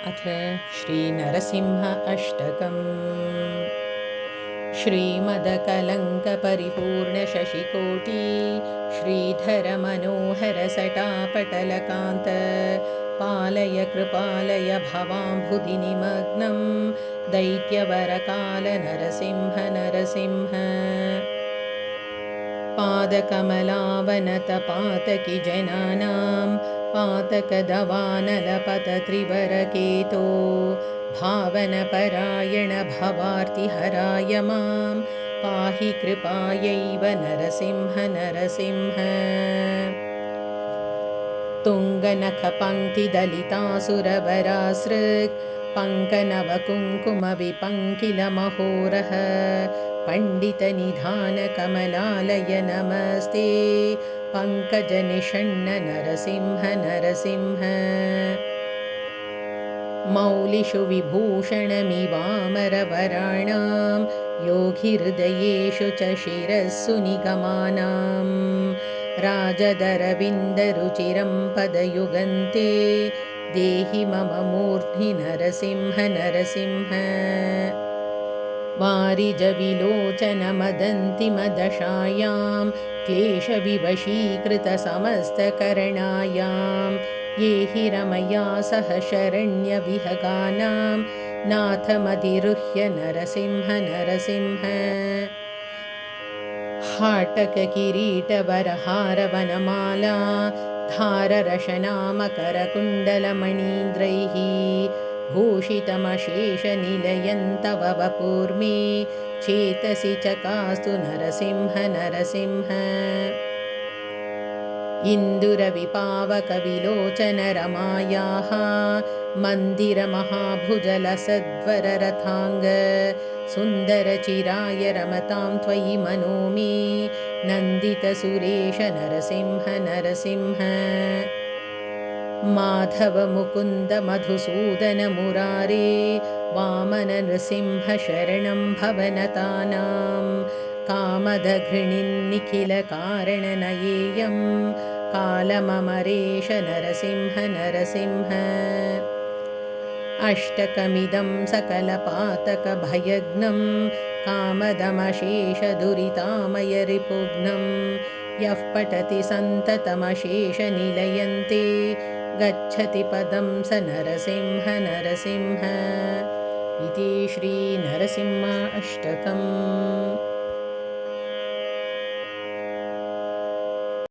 अथ श्रीनरसिंह अष्टकम्। श्रीमदकलङ्कपरिपूर्णशशिकोटि श्रीधरमनोहरसटापटलकान्त पालय कृपालय भवाम्भुधि निमग्नं दैत्यवरकालनरसिंह नरसिंह। पादकमलावनतपातकि जनानां पातकदवानलपतत्रिवरकेतो भावनपरायण भवार्तिहराय मां पाहि कृपायैव नरसिंह नरसिंह। तुङ्गनखपङ्क्तिदलितासुरवरासृक् पङ्कनवकुङ्कुमविपङ्किलमहोरः पण्डितनिधानकमलालय नमस्ते पङ्कजनिषण्ण नरसिंह नरसिंह। मौलिषु विभूषणमिवामरवराणां योगिहृदयेषु च शिरस्सु निगमानां राजदरविन्दरुचिरं पदयुगन्ते देहि मम मूर्ध्नि नरसिंह नरसिंह। वारिजविलोचनमदन्तिमदशायां क्लेशविवशीकृतसमस्तकरणायां ये हि रमया सह शरण्यविहगानां नाथमधिरुह्य नरसिंह नरसिंह। हाटककिरीटवरहारवनमाला धाररशनामकरकुण्डलमणीन्द्रैः भूषितमशेषनिलयन्तव वपुर्मे चेतसि चकास्तु नरसिंह नरसिंह। इन्दुरविपावकविलोचनरमायाः मन्दिरमहाभुजलसद्वररथाङ्ग सुन्दरचिराय रमतां त्वयि मनो मे नन्दितसुरेश नरसिंह नरसिंह। माधव मुकुन्द मधुसूदन मुरारे वामन नृसिंह शरणं भवनतानां कामदघृणिन्निखिलकारणनयेयं कालममरेश नरसिंह नरसिंह। अष्टकमिदं सकलपातकभयघ्नं कामदमशेषदुरितामयरिपुघ्नं यः पठति सन्ततमशेषनिलयन्ते गच्छति पदं स नरसिंह नरसिंह। इति श्रीनरसिंह अष्टकम्।